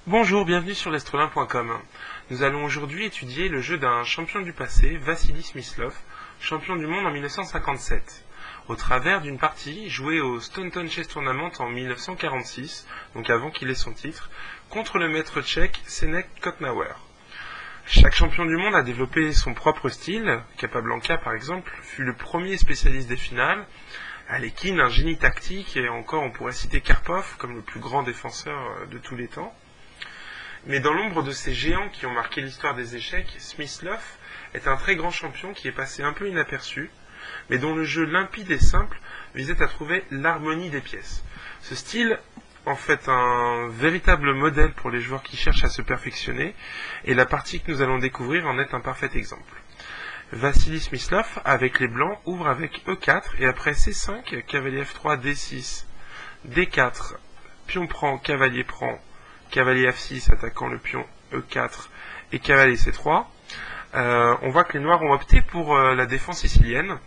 Bonjour, bienvenue sur l'Estrelin.com. Nous allons aujourd'hui étudier le jeu d'un champion du passé, Vassili Smyslov, champion du monde en 1957, au travers d'une partie jouée au Staunton Chess Tournament en 1946, donc avant qu'il ait son titre, contre le maître tchèque Senek Kotnauer. Chaque champion du monde a développé son propre style. Capablanca, par exemple, fut le premier spécialiste des finales. Alekhine, un génie tactique, et encore on pourrait citer Karpov comme le plus grand défenseur de tous les temps. Mais dans l'ombre de ces géants qui ont marqué l'histoire des échecs, Smyslov est un très grand champion qui est passé un peu inaperçu, mais dont le jeu limpide et simple visait à trouver l'harmonie des pièces. Ce style en fait un véritable modèle pour les joueurs qui cherchent à se perfectionner, et la partie que nous allons découvrir en est un parfait exemple. Vassili Smyslov, avec les blancs, ouvre avec E4, et après C5, cavalier F3, D6, D4, pion prend, cavalier F6 attaquant le pion E4 et cavalier C3. On voit que les noirs ont opté pour la défense sicilienne,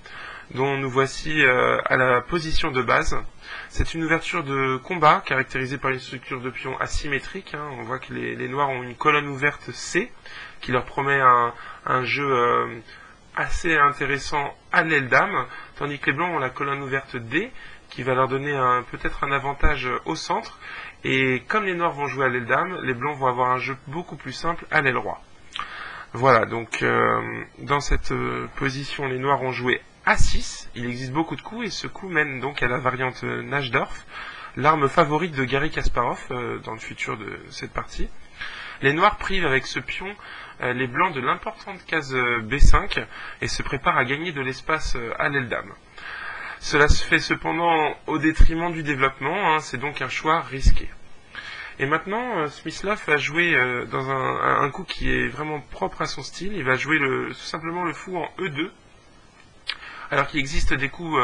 dont nous voici à la position de base. C'est une ouverture de combat caractérisée par une structure de pion asymétrique. On voit que les noirs ont une colonne ouverte C qui leur promet un jeu assez intéressant à l'aile dame, tandis que les blancs ont la colonne ouverte D qui va leur donner peut-être un avantage au centre. Et comme les noirs vont jouer à l'aile dame, les blancs vont avoir un jeu beaucoup plus simple à l'aile roi. Voilà, donc dans cette position, les noirs ont joué A6. Il existe beaucoup de coups et ce coup mène donc à la variante Najdorf, l'arme favorite de Garry Kasparov dans le futur de cette partie. Les noirs privent avec ce pion les blancs de l'importante case B5 et se préparent à gagner de l'espace à l'aile dame. Cela se fait cependant au détriment du développement, c'est donc un choix risqué. Et maintenant, Smyslov va jouer dans un coup qui est vraiment propre à son style. Il va jouer tout simplement le fou en E2, alors qu'il existe des coups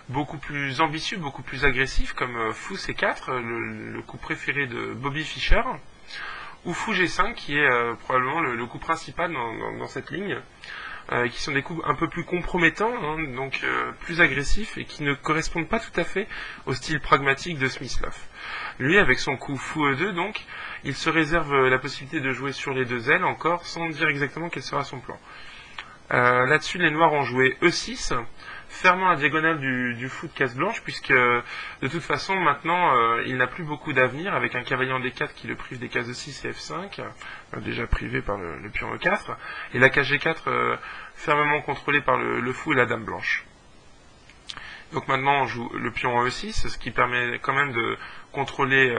beaucoup plus ambitieux, beaucoup plus agressifs, comme fou C4, le coup préféré de Bobby Fischer, ou fou G5, qui est probablement le coup principal dans cette ligne, qui sont des coups un peu plus compromettants, donc plus agressifs, et qui ne correspondent pas tout à fait au style pragmatique de Smyslov. Lui, avec son coup fou E2, donc, il se réserve la possibilité de jouer sur les deux ailes encore, sans dire exactement quel sera son plan. Là-dessus, les noirs ont joué E6, fermant la diagonale du fou de case blanche, puisque de toute façon, maintenant, il n'a plus beaucoup d'avenir, avec un cavalier en D4 qui le prive des cases E6 et F5, déjà privé par le pion E4, et la case G4 fermement contrôlée par le fou et la dame blanche. Donc maintenant, on joue le pion en E6, ce qui permet quand même de contrôler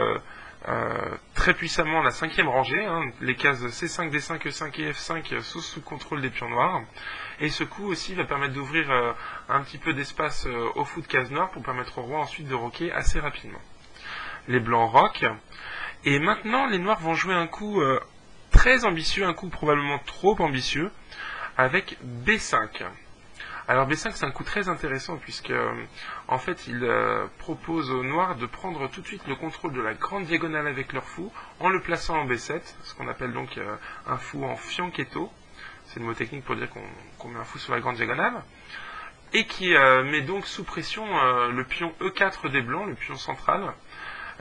très puissamment la cinquième rangée. Les cases C5, D5, E5 et F5 sont sous contrôle des pions noirs. Et ce coup aussi va permettre d'ouvrir un petit peu d'espace au fou de case noire pour permettre au roi ensuite de roquer assez rapidement. Les blancs roquent. Et maintenant, les noirs vont jouer un coup très ambitieux, un coup probablement trop ambitieux, avec B5. Alors B5 c'est un coup très intéressant puisque en fait il propose aux noirs de prendre tout de suite le contrôle de la grande diagonale avec leur fou en le plaçant en B7, ce qu'on appelle donc un fou en fianchetto, c'est le mot technique pour dire qu'on met un fou sur la grande diagonale, et qui met donc sous pression le pion E4 des blancs, le pion central,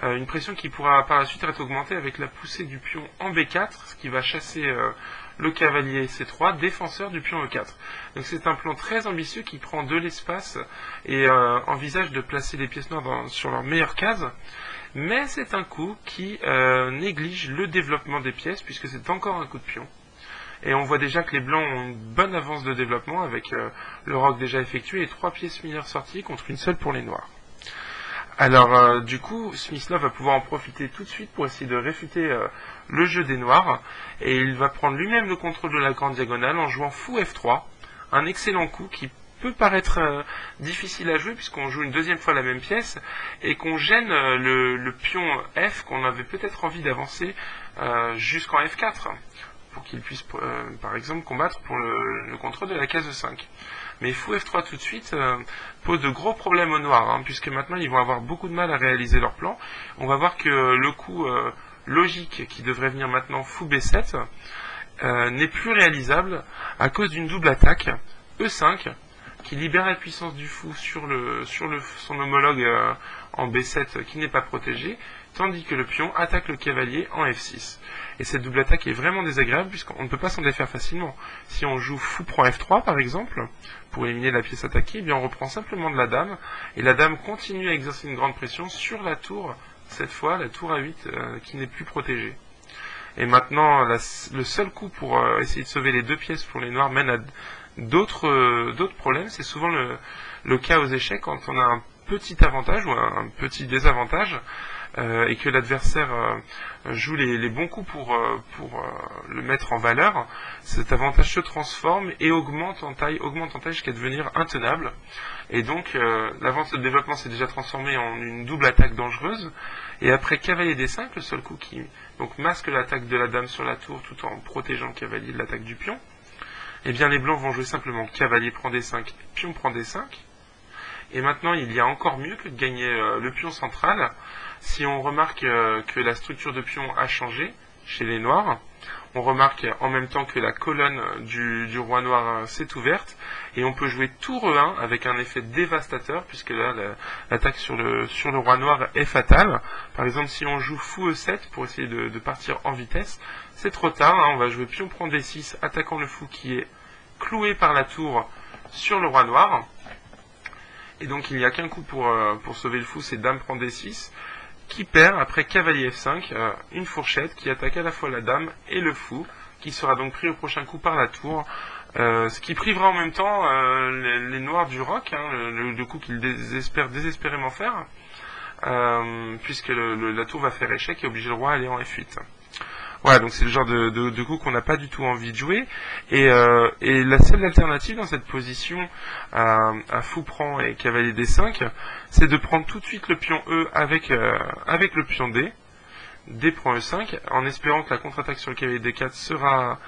une pression qui pourra par la suite être augmentée avec la poussée du pion en B4, ce qui va chasser le cavalier C3, défenseur du pion E4. Donc c'est un plan très ambitieux qui prend de l'espace et envisage de placer les pièces noires sur leur meilleure case, mais c'est un coup qui néglige le développement des pièces puisque c'est encore un coup de pion. Et on voit déjà que les blancs ont une bonne avance de développement avec le roc déjà effectué et 3 pièces mineures sorties contre une seule pour les noirs. Alors du coup, Smyslov va pouvoir en profiter tout de suite pour essayer de réfuter le jeu des noirs, et il va prendre lui-même le contrôle de la grande diagonale en jouant fou F3, un excellent coup qui peut paraître difficile à jouer puisqu'on joue une deuxième fois la même pièce et qu'on gêne le pion F qu'on avait peut-être envie d'avancer jusqu'en F4 pour qu'il puisse par exemple combattre pour le contrôle de la case 5. Mais fou F3 tout de suite pose de gros problèmes aux noirs, puisque maintenant ils vont avoir beaucoup de mal à réaliser leur plan. On va voir que le coup logique qui devrait venir maintenant fou B7 n'est plus réalisable à cause d'une double attaque E5 qui libère la puissance du fou sur son homologue en B7 qui n'est pas protégé, tandis que le pion attaque le cavalier en F6. Et cette double attaque est vraiment désagréable puisqu'on ne peut pas s'en défaire facilement. Si on joue fou prend F3 par exemple, pour éliminer la pièce attaquée, eh bien on reprend simplement de la dame, et la dame continue à exercer une grande pression sur la tour, cette fois la tour A8 qui n'est plus protégée. Et maintenant, le seul coup pour essayer de sauver les deux pièces pour les noirs mène à d'autres problèmes. C'est souvent le cas aux échecs quand on a un petit avantage ou un petit désavantage et que l'adversaire joue les bons coups pour le mettre en valeur. Cet avantage se transforme et augmente en taille jusqu'à devenir intenable. Et donc, l'avance de développement s'est déjà transformée en une double attaque dangereuse. Et après cavalier D5, le seul coup qui donc masque l'attaque de la dame sur la tour tout en protégeant le cavalier de l'attaque du pion, eh bien les blancs vont jouer simplement cavalier prend D5, pion prend D5. Et maintenant, il y a encore mieux que de gagner le pion central. Si on remarque que la structure de pion a changé chez les noirs, on remarque en même temps que la colonne du roi noir s'est ouverte, et on peut jouer tour E1 avec un effet dévastateur, puisque là, l'attaque sur le roi noir est fatale. Par exemple, si on joue fou E7 pour essayer de partir en vitesse, c'est trop tard, hein, on va jouer pion prend D6, attaquant le fou qui est cloué par la tour sur le roi noir. Et donc il n'y a qu'un coup pour sauver le fou, c'est dame prend D6, qui perd après cavalier F5, une fourchette qui attaque à la fois la dame et le fou, qui sera donc pris au prochain coup par la tour, ce qui privera en même temps les noirs du roc, hein, le coup qu'ils désespèrent désespérément faire, puisque la tour va faire échec et obliger le roi à aller en F8. Voilà, donc c'est le genre de coup qu'on n'a pas du tout envie de jouer. Et la seule alternative dans cette position à fou prend et cavalier D5, c'est de prendre tout de suite le pion E avec le pion D, D prend E5, en espérant que la contre-attaque sur le cavalier D4 sera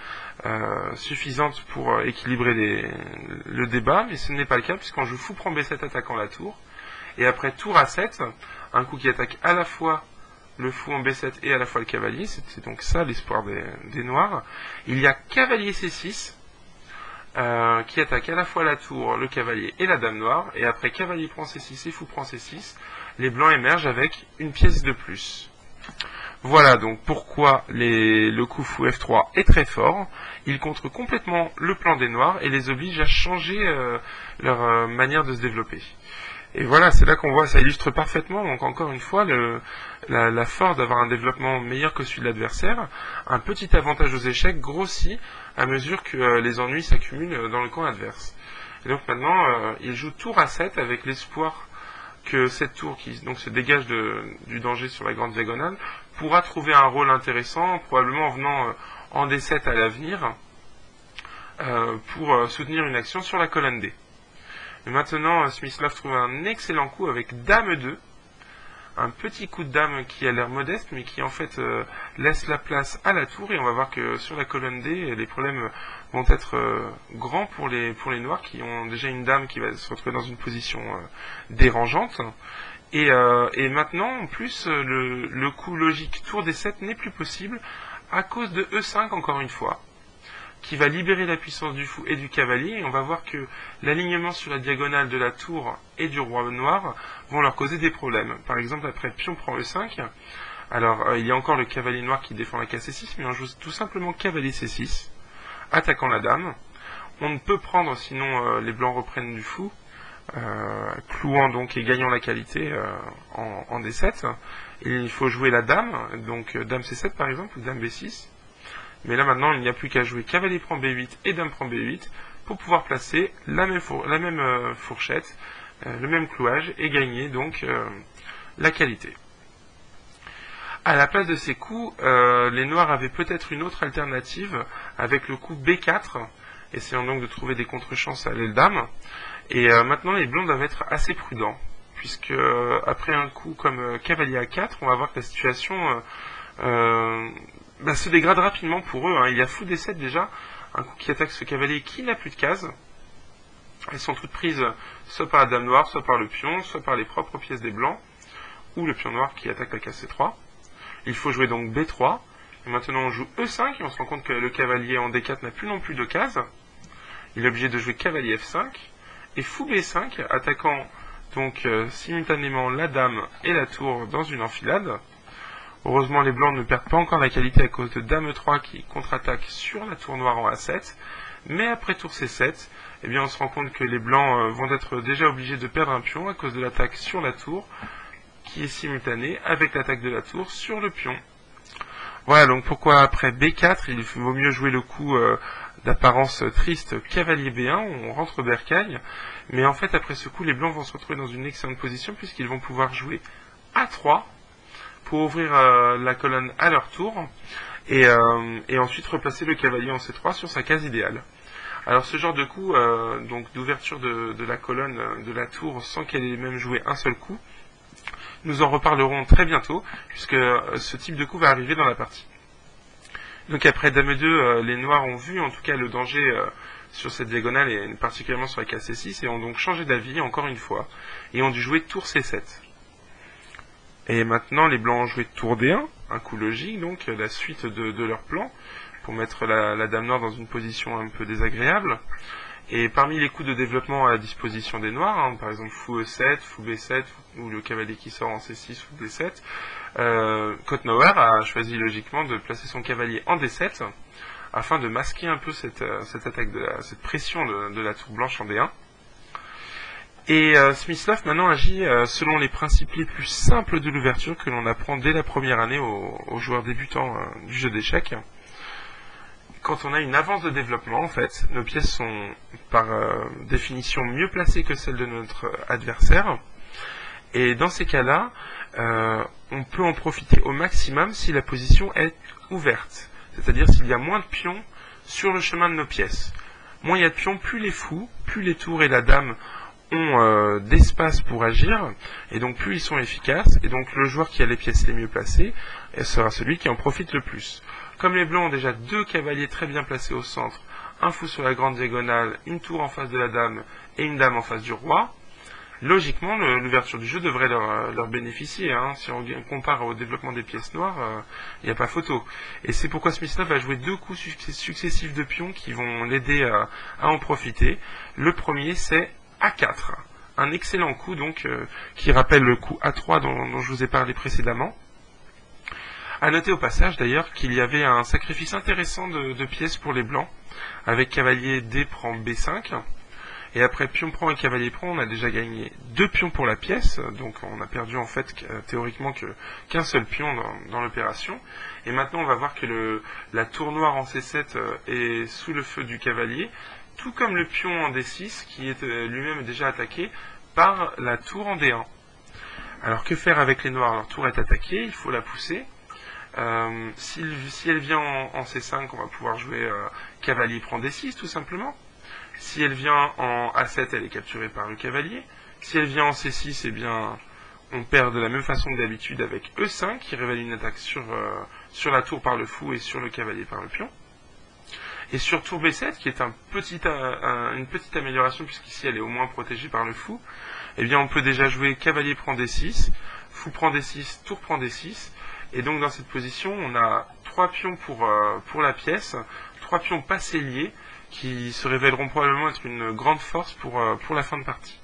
suffisante pour équilibrer le débat, mais ce n'est pas le cas puisqu'on joue fou prend B7 attaquant la tour, et après tour A7, un coup qui attaque à la fois le fou en B7 et à la fois le cavalier, c'est donc ça l'espoir des noirs. Il y a cavalier C6 qui attaque à la fois la tour, le cavalier et la dame noire, et après cavalier prend C6 et fou prend C6, les blancs émergent avec une pièce de plus. Voilà donc pourquoi le coup fou F3 est très fort. Il contre complètement le plan des noirs et les oblige à changer leur manière de se développer. Et voilà, c'est là qu'on voit, ça illustre parfaitement, donc encore une fois, la force d'avoir un développement meilleur que celui de l'adversaire. Un petit avantage aux échecs grossit à mesure que les ennuis s'accumulent dans le camp adverse. Et donc maintenant, il joue tour A7 avec l'espoir que cette tour qui donc se dégage du danger sur la grande diagonale pourra trouver un rôle intéressant, probablement en venant en D7 à l'avenir, pour soutenir une action sur la colonne D. Et maintenant, Smyslov trouve un excellent coup avec dame 2, un petit coup de dame qui a l'air modeste, mais qui en fait laisse la place à la tour, et on va voir que sur la colonne D, les problèmes vont être grands pour les noirs, qui ont déjà une dame qui va se retrouver dans une position dérangeante. Et maintenant, en plus, le coup logique tour D7 n'est plus possible, à cause de E5 encore une fois, qui va libérer la puissance du fou et du cavalier, et on va voir que l'alignement sur la diagonale de la tour et du roi noir vont leur causer des problèmes. Par exemple, après pion prend E5, alors il y a encore le cavalier noir qui défend la case C6, mais on joue tout simplement cavalier C6, attaquant la dame. On ne peut prendre, sinon les blancs reprennent du fou, clouant donc et gagnant la qualité en D7. Et il faut jouer la dame, donc dame C7 par exemple, ou dame B6. Mais là maintenant, il n'y a plus qu'à jouer cavalier prend B8 et dame prend B8 pour pouvoir placer la même fourchette, le même clouage, et gagner donc la qualité. À la place de ces coups, les noirs avaient peut-être une autre alternative avec le coup B4, essayant donc de trouver des contre-chances à l'aile dame. Et maintenant, les blancs doivent être assez prudents, puisque après un coup comme cavalier A4, on va voir que la situation se dégrade rapidement pour eux. Il y a fou D7 déjà, un coup qui attaque ce cavalier qui n'a plus de cases. Elles sont toutes prises soit par la dame noire, soit par le pion, soit par les propres pièces des blancs, ou le pion noir qui attaque la case C3. Il faut jouer donc B3, et maintenant on joue E5, et on se rend compte que le cavalier en D4 n'a plus non plus de cases. Il est obligé de jouer cavalier F5, et fou B5, attaquant donc simultanément la dame et la tour dans une enfilade. Heureusement, les blancs ne perdent pas encore la qualité à cause de dame 3 qui contre-attaque sur la tour noire en A7. Mais après tour C7, eh bien, on se rend compte que les blancs vont être déjà obligés de perdre un pion à cause de l'attaque sur la tour, qui est simultanée avec l'attaque de la tour sur le pion. Voilà donc pourquoi après B4, il vaut mieux jouer le coup d'apparence triste cavalier B1, on rentre bercaille, mais en fait après ce coup, les blancs vont se retrouver dans une excellente position puisqu'ils vont pouvoir jouer A3 pour ouvrir la colonne à leur tour, et ensuite replacer le cavalier en C3 sur sa case idéale. Alors ce genre de coup, donc d'ouverture de la colonne de la tour sans qu'elle ait même joué un seul coup, nous en reparlerons très bientôt, puisque ce type de coup va arriver dans la partie. Donc après Dame 2, les noirs ont vu en tout cas le danger sur cette diagonale, et particulièrement sur la case C6, et ont donc changé d'avis encore une fois, et ont dû jouer tour C7. Et maintenant les blancs ont joué tour D1, un coup logique, donc la suite de leur plan, pour mettre la dame noire dans une position un peu désagréable. Et parmi les coups de développement à la disposition des noirs, par exemple fou E7, fou B7, ou le cavalier qui sort en C6 ou D7, Kottenauer a choisi logiquement de placer son cavalier en D7, afin de masquer un peu cette attaque, cette pression de la tour blanche en D1. Et Smyslov maintenant agit selon les principes les plus simples de l'ouverture que l'on apprend dès la première année aux joueurs débutants du jeu d'échecs. Quand on a une avance de développement, en fait, nos pièces sont par définition mieux placées que celles de notre adversaire. Et dans ces cas-là, on peut en profiter au maximum si la position est ouverte. C'est-à-dire s'il y a moins de pions sur le chemin de nos pièces. Moins il y a de pions, plus les fous, plus les tours et la dame ont d'espace pour agir, et donc plus ils sont efficaces, et donc le joueur qui a les pièces les mieux placées sera celui qui en profite le plus. Comme les blancs ont déjà deux cavaliers très bien placés au centre, un fou sur la grande diagonale, une tour en face de la dame et une dame en face du roi, logiquement l'ouverture du jeu devrait leur bénéficier. Si on compare au développement des pièces noires, il n'y a pas photo. Et c'est pourquoi Smyslov va jouer deux coups successifs de pions qui vont l'aider à en profiter. Le premier c'est A4, un excellent coup donc qui rappelle le coup A3 dont je vous ai parlé précédemment. A noter au passage d'ailleurs qu'il y avait un sacrifice intéressant de pièces pour les blancs, avec cavalier D prend B5, et après pion prend et cavalier prend, on a déjà gagné 2 pions pour la pièce, donc on a perdu en fait théoriquement qu'un seul pion dans l'opération. Et maintenant on va voir que la tour noire en C7 est sous le feu du cavalier, tout comme le pion en D6 qui est lui-même déjà attaqué par la tour en D1. Alors que faire avec les noirs? Leur tour est attaquée, il faut la pousser. Si elle vient en C5, on va pouvoir jouer cavalier prend D6 tout simplement. Si elle vient en A7, elle est capturée par le cavalier. Si elle vient en C6, eh bien on perd de la même façon que d'habitude avec E5 qui révèle une attaque sur la tour par le fou et sur le cavalier par le pion. Et sur tour B7, qui est une petite amélioration puisqu'ici elle est au moins protégée par le fou, eh bien on peut déjà jouer cavalier prend D6, fou prend D6, tour prend D6. Et donc dans cette position, on a 3 pions pour la pièce, 3 pions passés liés, qui se révéleront probablement être une grande force pour la fin de partie.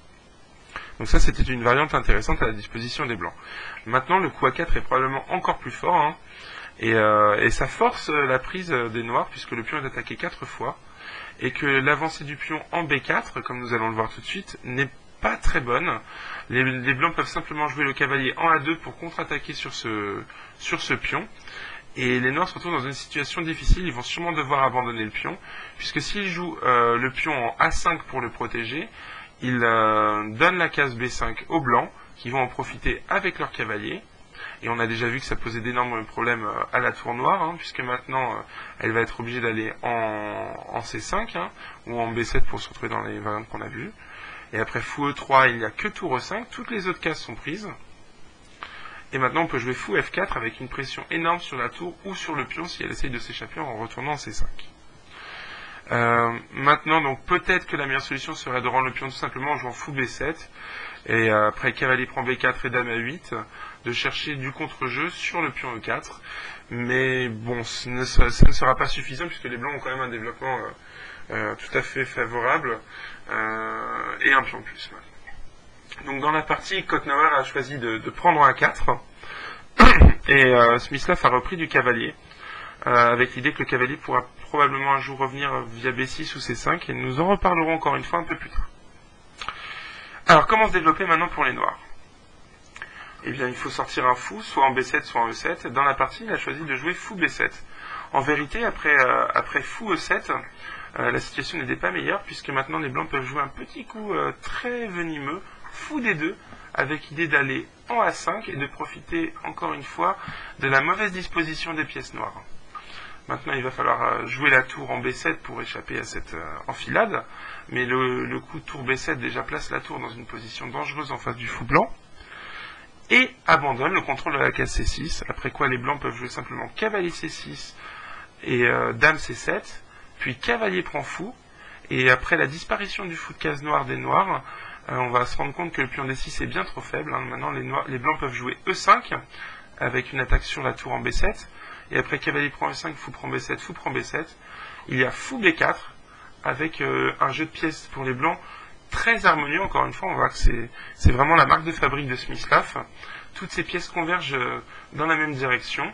Donc ça, c'était une variante intéressante à la disposition des blancs. Maintenant, le coup A4 est probablement encore plus fort, et ça force la prise des noirs, puisque le pion est attaqué 4 fois, et que l'avancée du pion en B4, comme nous allons le voir tout de suite, n'est pas très bonne. Les blancs peuvent simplement jouer le cavalier en A2 pour contre-attaquer sur ce pion. Et les noirs se retrouvent dans une situation difficile, ils vont sûrement devoir abandonner le pion, puisque s'ils jouent le pion en A5 pour le protéger, ils donnent la case B5 aux blancs, qui vont en profiter avec leur cavalier. Et on a déjà vu que ça posait d'énormes problèmes à la tour noire, puisque maintenant elle va être obligée d'aller en C5, ou en B7 pour se retrouver dans les variantes qu'on a vues. Et après fou E3, il n'y a que tour E5, toutes les autres cases sont prises. Et maintenant on peut jouer fou F4 avec une pression énorme sur la tour ou sur le pion si elle essaye de s'échapper en retournant en C5. Maintenant donc peut-être que la meilleure solution serait de rendre le pion tout simplement en jouant fou B7 et après cavalier prend B4 et dame A8 de chercher du contre-jeu sur le pion E4, mais bon ça ne sera pas suffisant puisque les blancs ont quand même un développement tout à fait favorable et un pion de plus. Donc dans la partie, Kottenauer a choisi de prendre un 4 Et Smyslov a repris du cavalier, avec l'idée que le cavalier pourra probablement un jour revenir via B6 ou C5, et nous en reparlerons encore une fois un peu plus tard. Alors, comment se développer maintenant pour les noirs? Eh bien, il faut sortir un fou, soit en B7, soit en E7. Dans la partie, il a choisi de jouer fou B7. En vérité, après fou E7, la situation n'était pas meilleure, puisque maintenant les blancs peuvent jouer un petit coup très venimeux, fou D2, avec l'idée d'aller en A5 et de profiter encore une fois de la mauvaise disposition des pièces noires. Maintenant, il va falloir jouer la tour en B7 pour échapper à cette enfilade, mais le coup tour B7 déjà place la tour dans une position dangereuse en face du fou blanc, et abandonne le contrôle de la case C6, après quoi les blancs peuvent jouer simplement cavalier C6 et dame C7, puis cavalier prend fou, et après la disparition du fou de case noire des noirs, on va se rendre compte que le pion D6 est bien trop faible. Maintenant, les blancs peuvent jouer E5, avec une attaque sur la tour en B7, et après cavalier prend E5, fou prend B7, fou prend B7, il y a fou B4, avec un jeu de pièces pour les blancs très harmonieux. Encore une fois, on voit que c'est vraiment la marque de fabrique de Smyslov. Toutes ces pièces convergent dans la même direction,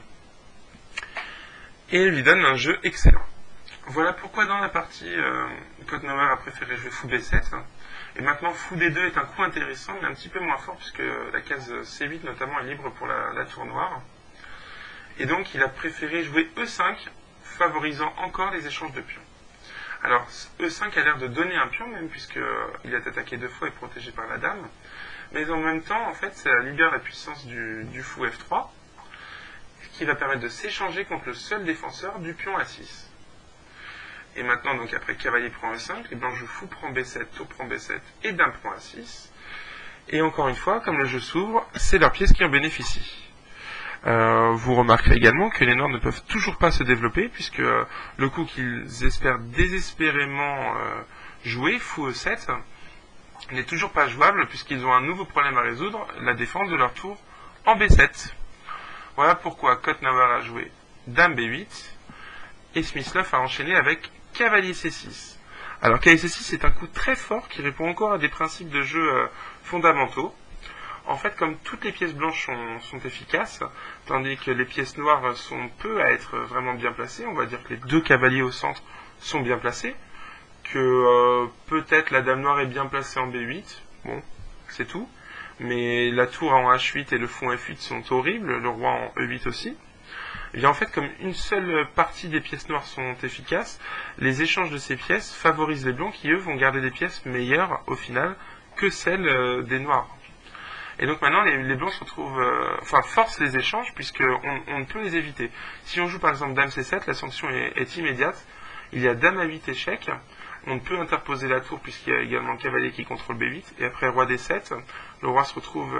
et lui donne un jeu excellent. Voilà pourquoi dans la partie, Kotnauer a préféré jouer fou B7. Et maintenant, fou D2 est un coup intéressant, mais un petit peu moins fort, puisque la case C8 notamment est libre pour la tour noire. Et donc, il a préféré jouer E5, favorisant encore les échanges de pions. Alors, E5 a l'air de donner un pion, même, puisqu'il est attaqué 2 fois et protégé par la dame. Mais en même temps, en fait, ça libère la puissance du fou F3, qui va permettre de s'échanger contre le seul défenseur du pion A6. Et maintenant, donc après cavalier prend E5, les blancs jouent fou prend B7, tour prend B7 et dame prend A6. Et encore une fois, comme le jeu s'ouvre, c'est leur pièce qui en bénéficie. Vous remarquerez également que les noirs ne peuvent toujours pas se développer, puisque le coup qu'ils espèrent désespérément jouer, fou E7, n'est toujours pas jouable, puisqu'ils ont un nouveau problème à résoudre, la défense de leur tour en B7. Voilà pourquoi Kotnauer a joué dame B8, et Smyslov a enchaîné avec cavalier C6. Alors cavalier C6 est un coup très fort qui répond encore à des principes de jeu fondamentaux. En fait, comme toutes les pièces blanches sont efficaces, tandis que les pièces noires sont peu à être vraiment bien placées, on va dire que les deux cavaliers au centre sont bien placés, que peut-être la dame noire est bien placée en B8, bon, c'est tout, mais la tour en H8 et le fond F8 sont horribles, le roi en E8 aussi. Et bien en fait, comme une seule partie des pièces noires sont efficaces, les échanges de ces pièces favorisent les blancs qui, eux, vont garder des pièces meilleures, au final, que celles des noirs. Et donc maintenant, les blancs se retrouvent, forcent les échanges, puisqu'on ne peut les éviter. Si on joue par exemple dame C7, la sanction est immédiate. Il y a dame A8 échec, on ne peut interposer la tour, puisqu'il y a également le cavalier qui contrôle B8, et après roi D7, le roi se retrouve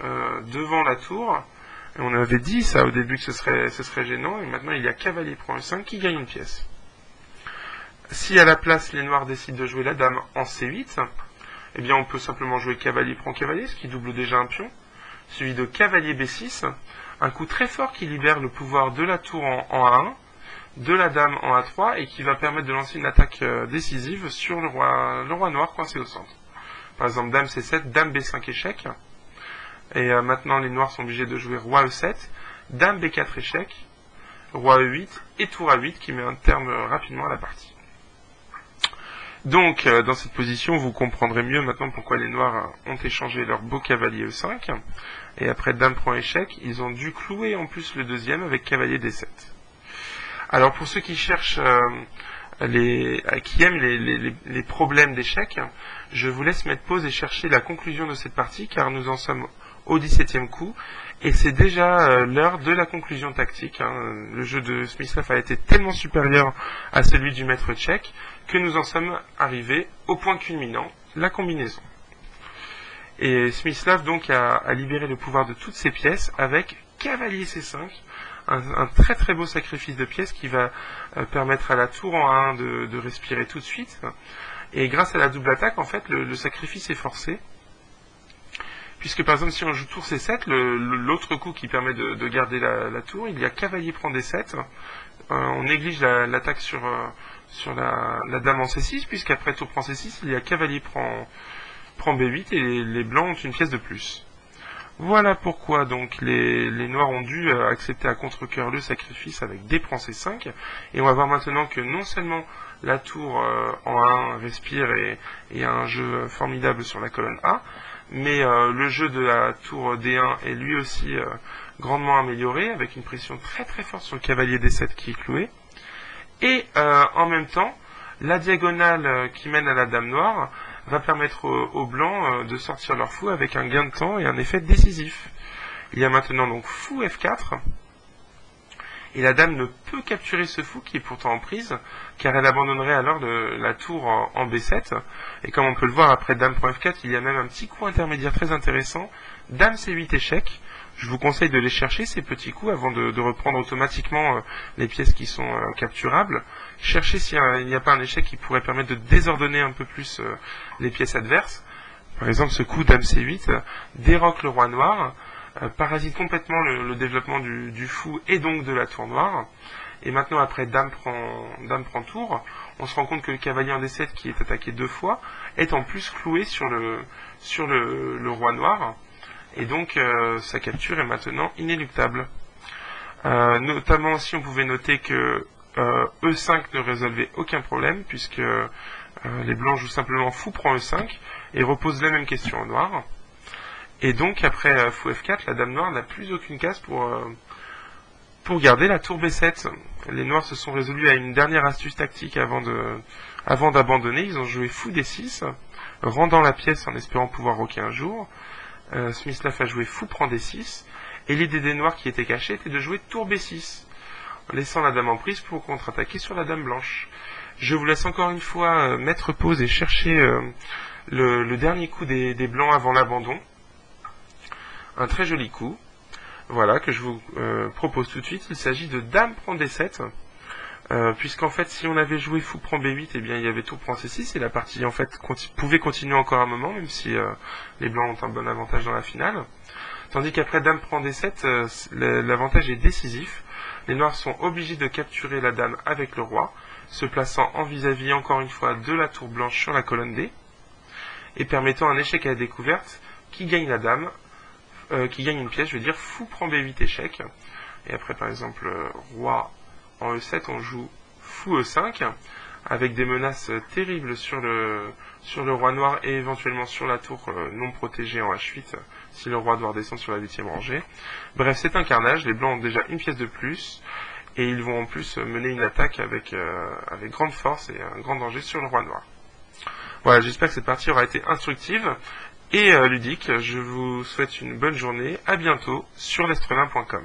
devant la tour. Et on avait dit ça au début que ce serait gênant, et maintenant il y a cavalier prend E5 qui gagne une pièce. Si à la place les noirs décident de jouer la dame en C8, eh bien on peut simplement jouer cavalier prend cavalier, ce qui double déjà un pion, suivi de cavalier B6, un coup très fort qui libère le pouvoir de la tour en A1, de la dame en A3, et qui va permettre de lancer une attaque décisive sur le roi noir coincé au centre. Par exemple dame C7, dame B5 échec. Et maintenant, les noirs sont obligés de jouer roi E7, dame B4 échec, roi E8 et tour A8 qui met un terme rapidement à la partie. Donc, dans cette position, vous comprendrez mieux maintenant pourquoi les noirs ont échangé leur beau cavalier E5. Et après dame prend échec, ils ont dû clouer en plus le deuxième avec cavalier D7. Alors, pour ceux qui cherchent, qui aiment les problèmes d'échec, je vous laisse mettre pause et chercher la conclusion de cette partie, car nous en sommes au 17e coup, et c'est déjà l'heure de la conclusion tactique. Le jeu de Smyslov a été tellement supérieur à celui du maître tchèque que nous en sommes arrivés au point culminant, la combinaison. Et Smyslov donc a libéré le pouvoir de toutes ses pièces avec cavalier C5, un très très beau sacrifice de pièces qui va permettre à la tour en A1 de respirer tout de suite. Et grâce à la double attaque, en fait, le sacrifice est forcé. Puisque par exemple, si on joue tour C7, l'autre coup qui permet de garder la tour, il y a cavalier prend D7. On néglige l'attaque sur la dame en C6, puisqu'après tour prend C6, il y a cavalier prend B8 et les blancs ont une pièce de plus. Voilà pourquoi donc les noirs ont dû accepter à contre-cœur le sacrifice avec D prend C5. Et on va voir maintenant que non seulement la tour en A1 respire et a un jeu formidable sur la colonne A, mais le jeu de la tour D1 est lui aussi grandement amélioré, avec une pression très très forte sur le cavalier D7 qui est cloué. Et en même temps, la diagonale qui mène à la dame noire va permettre aux blancs de sortir leur fou avec un gain de temps et un effet décisif. Il y a maintenant donc fou F4, et la dame ne peut capturer ce fou qui est pourtant en prise, car elle abandonnerait alors la tour en B7, et comme on peut le voir après dame prend F4, il y a même un petit coup intermédiaire très intéressant, dame C8 échec. Je vous conseille de les chercher ces petits coups avant de reprendre automatiquement les pièces qui sont capturables. Cherchez s'il n'y a pas un échec qui pourrait permettre de désordonner un peu plus les pièces adverses. Par exemple, ce coup dame C8 déroque le roi noir, parasite complètement le développement du fou et donc de la tour noire. Et maintenant, après dame prend tour, on se rend compte que le cavalier en D7 qui est attaqué 2 fois est en plus cloué sur le roi noir. Et donc, sa capture est maintenant inéluctable. Notamment aussi, on pouvait noter que E5 ne résolvait aucun problème, puisque les blancs jouent simplement fou prend E5 et reposent la même question au noir. Et donc, après fou F4, la dame noire n'a plus aucune case pour garder la tour B7. Les noirs se sont résolus à une dernière astuce tactique avant d'abandonner. Ils ont joué fou D6, rendant la pièce en espérant pouvoir roquer un jour. Smyslov a joué fou prend D6, et l'idée des noirs qui était cachée était de jouer tour B6, laissant la dame en prise pour contre-attaquer sur la dame blanche. Je vous laisse encore une fois mettre pause et chercher le dernier coup des blancs avant l'abandon. Un très joli coup, voilà, que je vous propose tout de suite. Il s'agit de dame prend D7, puisqu'en fait, si on avait joué fou prend B8, eh bien, il y avait tour prend C6, et la partie, en fait, pouvait continuer encore un moment, même si les blancs ont un bon avantage dans la finale. Tandis qu'après dame prend D7, l'avantage est décisif. Les noirs sont obligés de capturer la dame avec le roi, se plaçant en vis-à-vis, encore une fois, de la tour blanche sur la colonne D, et permettant un échec à la découverte qui gagne la dame, qui gagne une pièce, je veux dire, fou prend B8 échec. Et après, par exemple, roi en E7, on joue fou E5, avec des menaces terribles sur le roi noir et éventuellement sur la tour non protégée en H8, si le roi doit descendre sur la 8e rangée. Bref, c'est un carnage, les blancs ont déjà une pièce de plus, et ils vont en plus mener une attaque avec grande force et un grand danger sur le roi noir. Voilà, j'espère que cette partie aura été instructive et ludique. Je vous souhaite une bonne journée, à bientôt sur l'Estrelin.com.